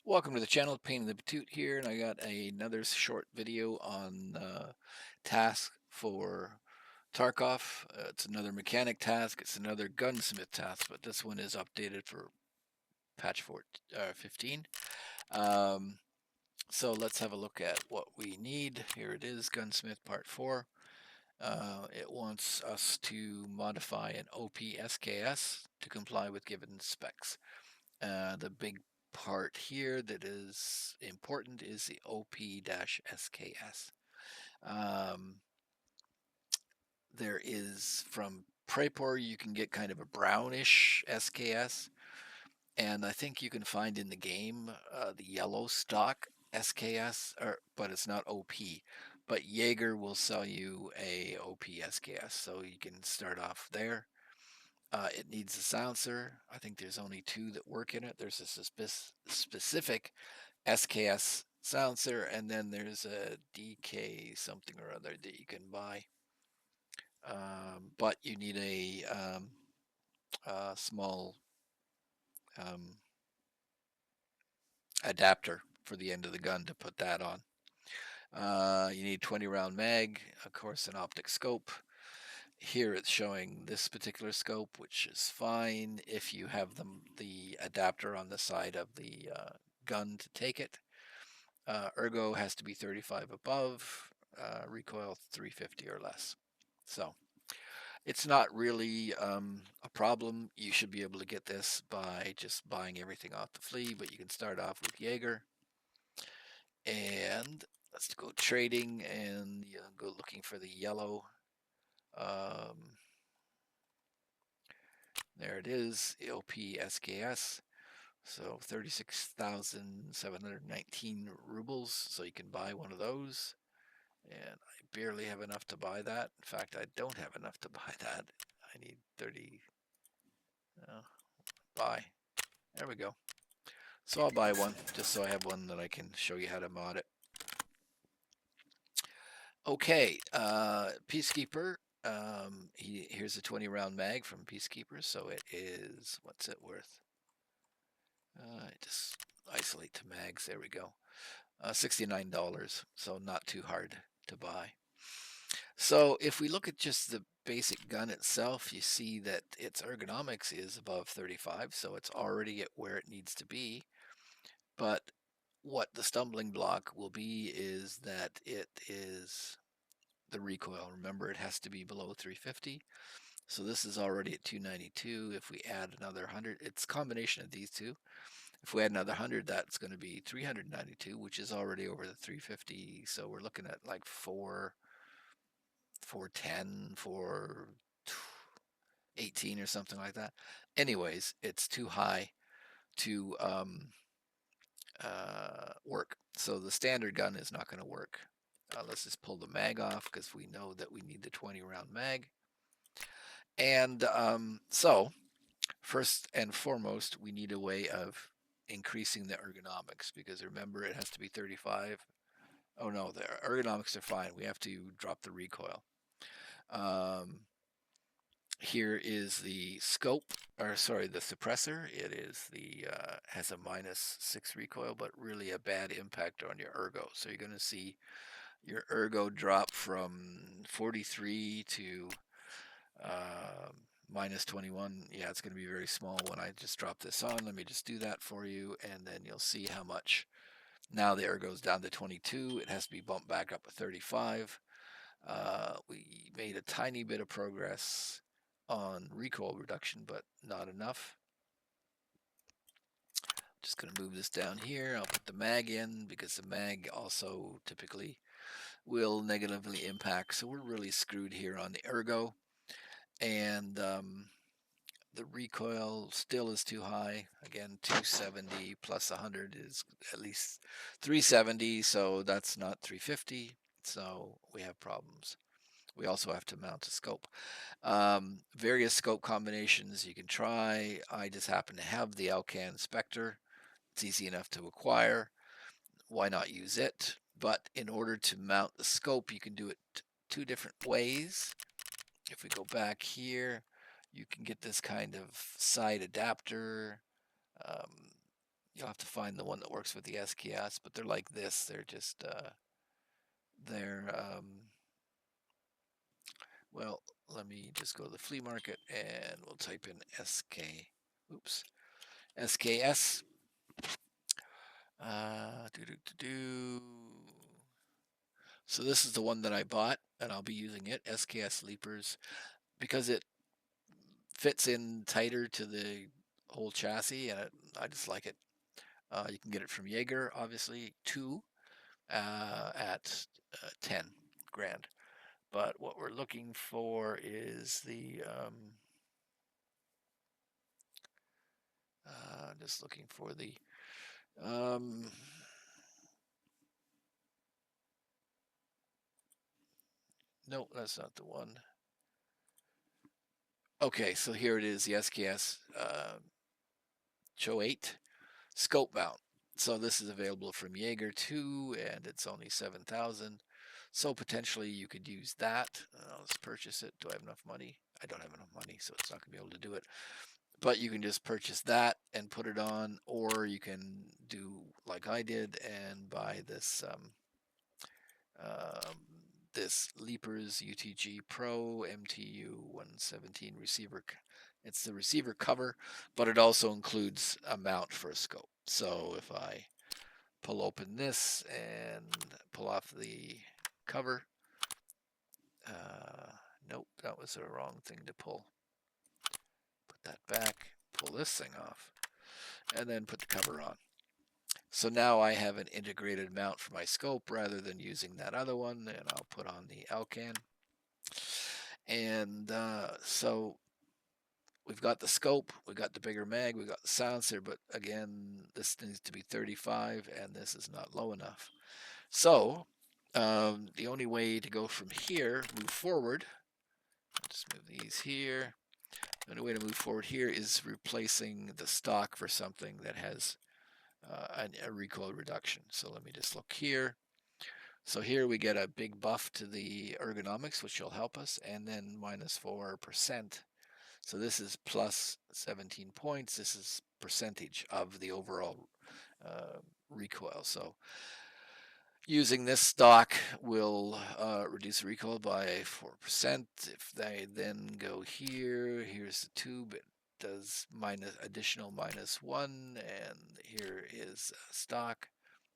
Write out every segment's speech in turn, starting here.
Welcome to the channel, Pain in the Patoot here, and I got another short video on task for Tarkov. It's another mechanic task, it's another gunsmith task, but this one is updated for patch 15. Um, so let's have a look at what we need. Here it is, Gunsmith Part 4. It wants us to modify an OP SKS to comply with given specs. The big part here that is important is the OP-SKS. Um, there is from Prepor you can get kind of a brownish SKS, and I think you can find in the game the yellow stock SKS, but it's not OP. But Jaeger will sell you a OP SKS, so you can start off there. It needs a silencer. I think there's only two that work in it. There's a specific SKS silencer, and then there's a DK something or other that you can buy. But you need a small um, adapter for the end of the gun to put that on. You need 20 round mag, of course, an optic scope. Here it's showing this particular scope, which is fine if you have the adapter on the side of the gun to take it. Ergo has to be 35 above, recoil 350 or less. So it's not really a problem. You should be able to get this by just buying everything off the flea, but you can start off with Jaeger. And let's go trading and go looking for the yellow. Um, there it is, LP SKS. So 36,719 rubles. So you can buy one of those. And I barely have enough to buy that. In fact, I don't have enough to buy that. I need 30. Buy. There we go. So I'll buy one just so I have one that I can show you how to mod it. Okay, Peacekeeper. Here's a 20 round mag from Peacekeeper. So it is, what's it worth? Just isolate to mags. There we go. $69. So not too hard to buy. So if we look at just the basic gun itself, you see that its ergonomics is above 35, so it's already at where it needs to be. But what the stumbling block will be is that it is the recoil. Remember, it has to be below 350. So this is already at 292. If we add another 100, it's a combination of these two. If we add another 100, that's going to be 392, which is already over the 350. So we're looking at like 410, 418 or something like that. Anyways, it's too high to work. So the standard gun is not going to work. Let's just pull the mag off because we know that we need the 20 round mag. And so first and foremost, we need a way of increasing the ergonomics because remember it has to be 35. Oh no, the ergonomics are fine. We have to drop the recoil. Here is the scope, or sorry, the suppressor. It is the has a -6 recoil, but really a bad impact on your ergo. So you're going to see your ergo drop from 43 to -21. Yeah, it's going to be very small when I just drop this on. Let me just do that for you, and then you'll see how much. Now the ergo is down to 22. It has to be bumped back up to 35. We made a tiny bit of progress on recoil reduction, but not enough. Just going to move this down here. I'll put the mag in because the mag also typically will negatively impact. So we're really screwed here on the ergo. And the recoil still is too high. Again, 270 plus 100 is at least 370. So that's not 350. So we have problems. We also have to mount a scope. Various scope combinations you can try. I just happen to have the Alcan Spectre. It's easy enough to acquire. Why not use it? But in order to mount the scope, you can do it two different ways. If we go back here, you can get this kind of side adapter. Um, You'll have to find the one that works with the SKS, but they're like this. They're just they're well, let me just go to the flea market and we'll type in oops, SKS. Do do do do. So this is the one that I bought, and I'll be using it. SKS Leapers, because it fits in tighter to the whole chassis, and I just like it. You can get it from Jaeger, obviously, two at 10 grand. But what we're looking for is the just looking for the no, that's not the one. Okay, so here it is, the SKS Cho 8 scope mount. So this is available from Jaeger too, and it's only 7,000. So potentially you could use that. Let's purchase it. Do I have enough money? I don't have enough money, so it's not going to be able to do it. But you can just purchase that and put it on, or you can do like I did and buy um, this Leapers UTG Pro MTU 117 receiver. It's the receiver cover, but it also includes a mount for a scope. So if I pull open this and pull off the cover, nope, that was the wrong thing to pull. Put that back, pull this thing off, and then put the cover on. So now I have an integrated mount for my scope rather than using that other one, and I'll put on the Alcan. And so we've got the scope, we got the bigger mag, we got the silencer, but again, this needs to be 35, and this is not low enough. So the only way to go from here, move forward, just move these here. The only way to move forward here is replacing the stock for something that has a recoil reduction. So let me just look here. So here we get a big buff to the ergonomics, which will help us, and then minus 4%. So this is plus 17 points. This is percentage of the overall recoil. So using this stock will reduce the recoil by 4%. If they then go here, here's the tube. It does additional -1, and here is stock,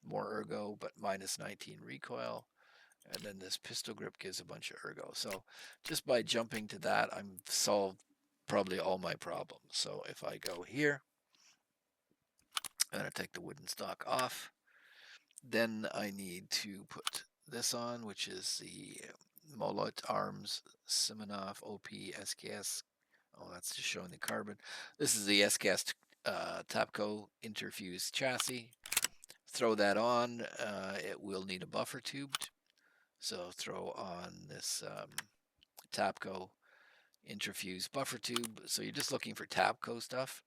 more ergo, but minus 19 recoil. And then this pistol grip gives a bunch of ergo. So just by jumping to that, I'm solved probably all my problems. So if I go here, and I take the wooden stock off, then I need to put this on, which is the Molot Arms Simonov OP SKS. Oh, that's just showing the carbon. This is the SKS Tapco interfused chassis. Throw that on. It will need a buffer tube. So throw on this Tapco interfused buffer tube. So you're just looking for Tapco stuff.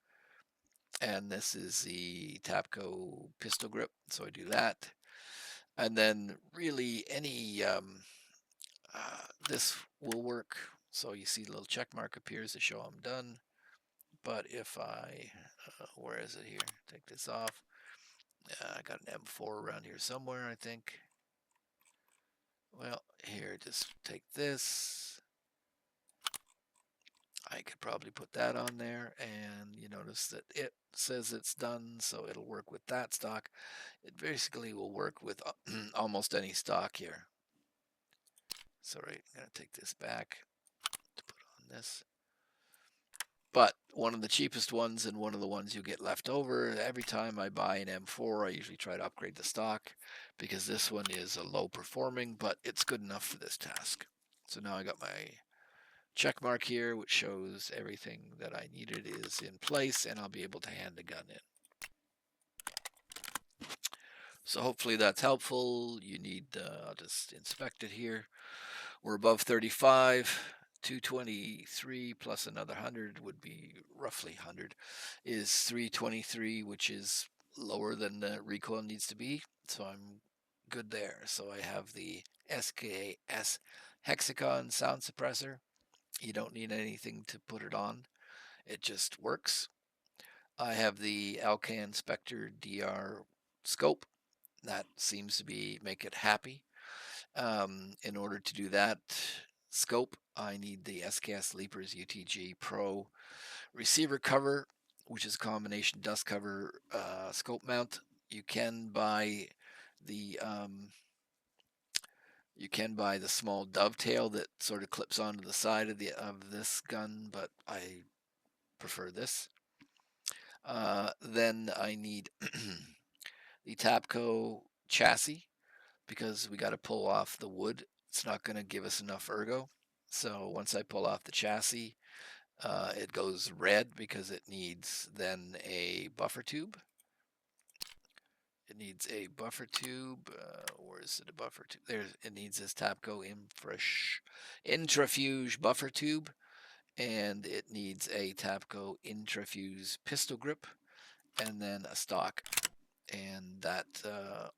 And this is the Tapco pistol grip. So I do that. And then really any, this will work. So you see the little check mark appears to show I'm done. But if I, where is it here? Take this off. I got an M4 around here somewhere, I think. Well, here, just take this. I could probably put that on there, and you notice that it says it's done, so it'll work with that stock. It basically will work with almost any stock here. So right, I'm going to take this back to put on this. But one of the cheapest ones and one of the ones you get left over, every time I buy an M4, I usually try to upgrade the stock because this one is a low performing, but it's good enough for this task. So now I got my check mark here, which shows everything that I needed is in place, and I'll be able to hand the gun in. So hopefully that's helpful. You need, I'll just inspect it here. We're above 35. 223 plus another 100 would be roughly 100 is 323, which is lower than the recoil needs to be. So I'm good there. So I have the SKS Hexagon sound suppressor. You don't need anything to put it on. It just works. I have the Alcan Spectre DR scope. That seems to be make it happy. In order to do that scope, I need the SKS Leapers UTG Pro receiver cover, which is a combination dust cover scope mount. You can buy the small dovetail that sort of clips onto the side of this gun, but I prefer this. Then I need the Tapco chassis because we got to pull off the wood. It's not going to give us enough ergo. So once I pull off the chassis, it goes red because it needs then a buffer tube. It needs a buffer tube. Where is it? A buffer tube. It needs this Tapco Intrafuge buffer tube, and it needs a Tapco Intrafuse pistol grip, and then a stock. And that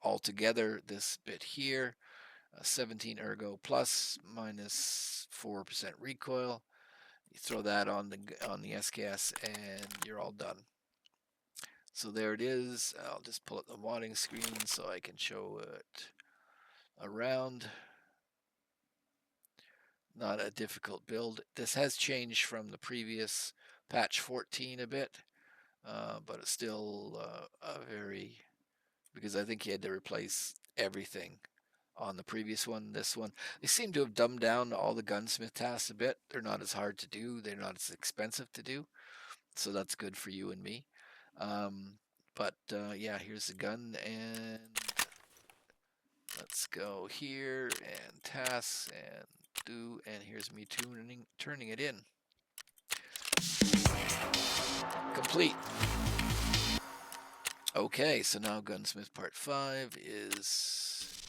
altogether, this bit here, 17 ergo plus minus 4% recoil. You throw that on the SKS, and you're all done. So there it is. I'll just pull up the modding screen so I can show it around. Not a difficult build. This has changed from the previous patch 14 a bit, but it's still a very, because I think you had to replace everything on the previous one. This one, they seem to have dumbed down all the gunsmith tasks a bit. They're not as hard to do. They're not as expensive to do. So that's good for you and me. But yeah, here's the gun, and let's go here and tasks and do, and here's me turning it in. Complete. Okay, so now Gunsmith Part 5 is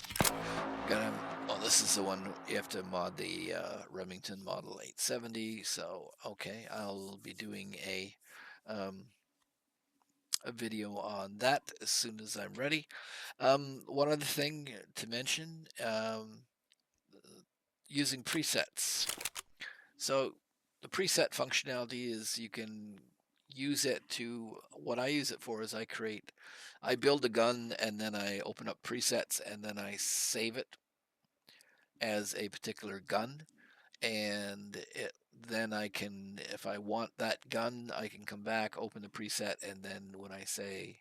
gonna. Well, this is the one you have to mod the Remington Model 870. So okay, I'll be doing a video on that as soon as I'm ready. One other thing to mention, using presets. So the preset functionality is you can use it to, what I use it for is I build a gun and then I open up presets and then I save it as a particular gun, and then I can, if I want that gun, I can come back, open the preset, and then when I say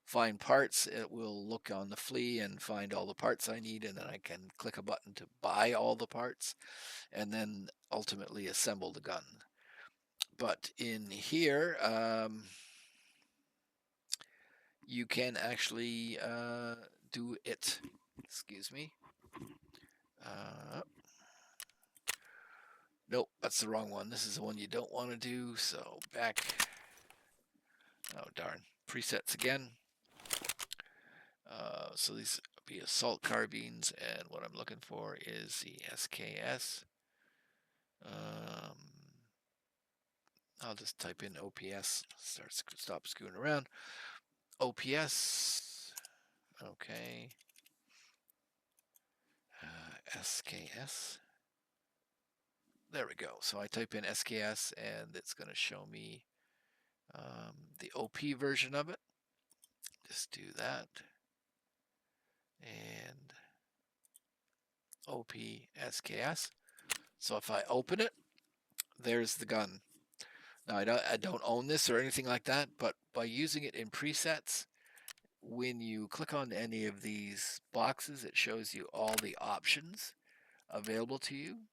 find parts, it will look on the flea and find all the parts I need, and then I can click a button to buy all the parts and then ultimately assemble the gun. But in here, you can actually do it. Excuse me. Nope, that's the wrong one. This is the one you don't want to do. So back. Oh, darn. Presets again. So these be assault carbines, and what I'm looking for is the SKS. I'll just type in OPS. Stop screwing around. OPS. Okay. SKS. There we go. So I type in SKS, and it's going to show me the OP version of it. Just do that. And OP SKS. So if I open it, there's the gun. Now I don't own this or anything like that, but by using it in presets, when you click on any of these boxes, it shows you all the options available to you.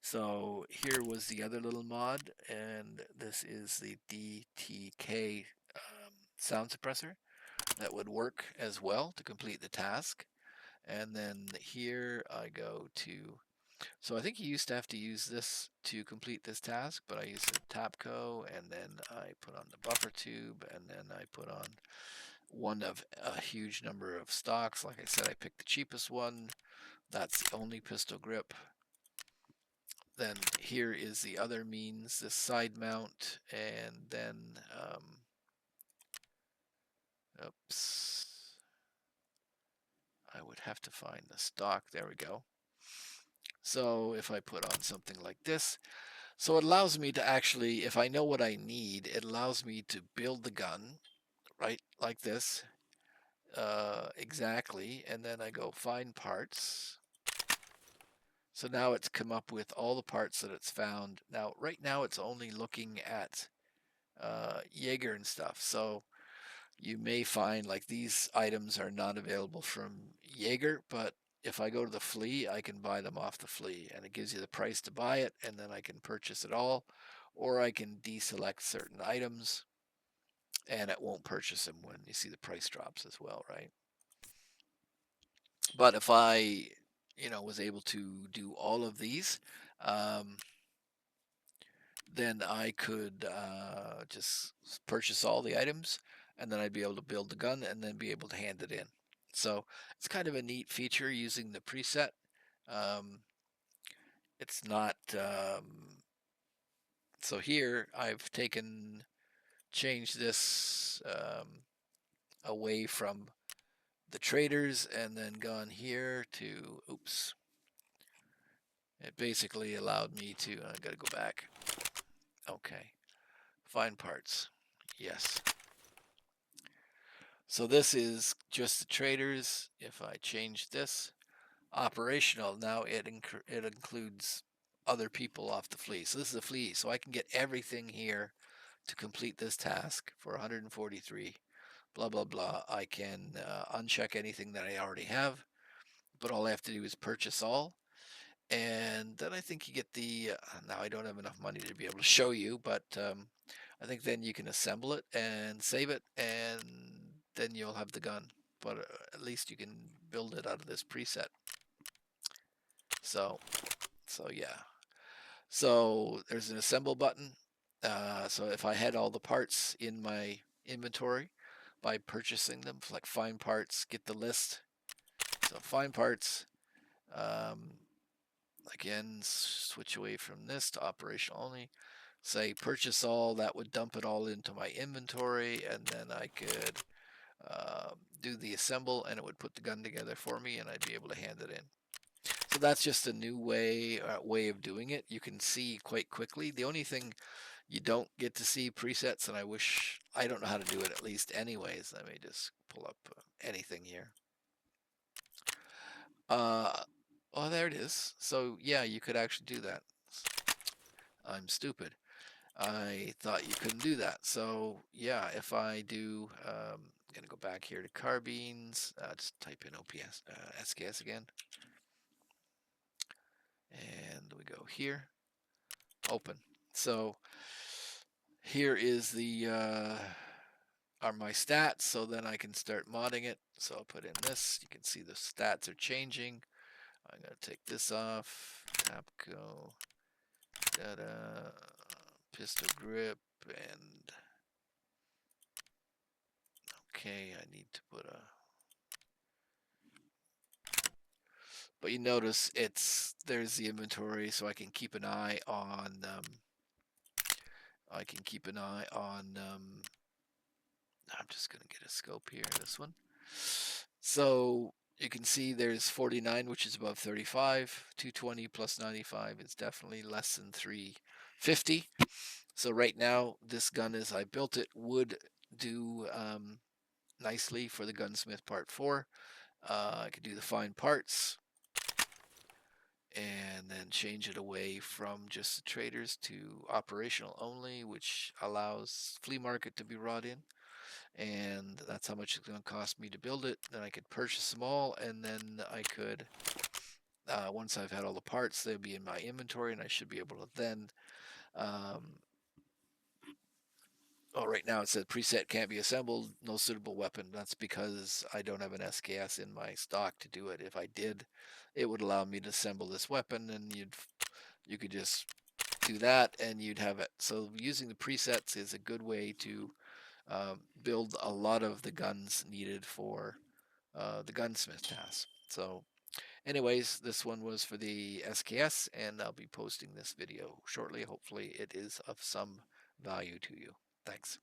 So here was the other little mod, and this is the DTK sound suppressor that would work as well to complete the task. And then here I go to, so I think you used to have to use this to complete this task, but I use the Tapco, and then I put on the buffer tube, and then I put on one of a huge number of stocks. Like I said, I picked the cheapest one. That's the only pistol grip. Then here is the other means, this side mount, and then, oops, I would have to find the stock. There we go. So if I put on something like this, So it allows me to actually, if I know what I need, it allows me to build the gun, right, like this, exactly, and then I go find parts. So now it's come up with all the parts that it's found. Now, right now, it's only looking at Jaeger and stuff. So you may find like these items are not available from Jaeger, but if I go to the flea, I can buy them off the flea, and it gives you the price to buy it, and then I can purchase it all, or I can deselect certain items, and it won't purchase them when you see the price drops as well, right? But if I, was able to do all of these, um, then I could just purchase all the items, and then I'd be able to build the gun and then be able to hand it in. So it's kind of a neat feature using the preset. Um, it's not so here I've changed this away from the traders and then gone here to, oops, it basically allowed me to, I gotta go back. Okay, find parts. Yes. So this is just the traders. If I change this, operational, now it includes other people off the fleet. So this is a fleet. So I can get everything here to complete this task for 143, blah, blah, blah. I can uncheck anything that I already have, but all I have to do is purchase all. And then I think you get the, now I don't have enough money to be able to show you, but I think then you can assemble it and save it, and then you'll have the gun. But at least you can build it out of this preset. So, so yeah. So there's an assemble button. So if I had all the parts in my inventory by purchasing them, like find parts, get the list. So find parts. Um, Again, switch away from this to operational only. Say purchase all, that would dump it all into my inventory, and then I could do the assemble, and it would put the gun together for me, and I'd be able to hand it in. So that's just a new way of doing it. You can see quite quickly. The only thing you don't get to see presets, and I don't know how to do it at least anyways. Let me just pull up anything here. Oh, there it is. So yeah, you could actually do that. I'm stupid. I thought you couldn't do that. So yeah, if I do, I'm gonna go back here to carbines. Just type in OPS, SKS again, and we go here, open. So here is the are my stats. So then I can start modding it. So I'll put in this. You can see the stats are changing. I'm gonna take this off. Tapco, da pistol grip, and okay, I need to put a. But you notice there's the inventory, so I can keep an eye on. I can keep an eye on. I'm just gonna get a scope here. This one. So you can see there's 49, which is above 35. 220 plus 95 is definitely less than 350. So right now, this gun, as I built it, would do nicely for the Gunsmith Part 4. I could do the fine parts and then change it away from just the traders to operational only, which allows flea market to be brought in. And that's how much it's going to cost me to build it. Then I could purchase them all, and then I could, once I've had all the parts, they'll be in my inventory, and I should be able to then oh, right now it says preset can't be assembled, no suitable weapon. That's because I don't have an SKS in my stock to do it. If I did, it would allow me to assemble this weapon, and you could just do that, and you'd have it. So using the presets is a good way to build a lot of the guns needed for the gunsmith task. So anyways, this one was for the SKS, and I'll be posting this video shortly. Hopefully it is of some value to you. Thanks.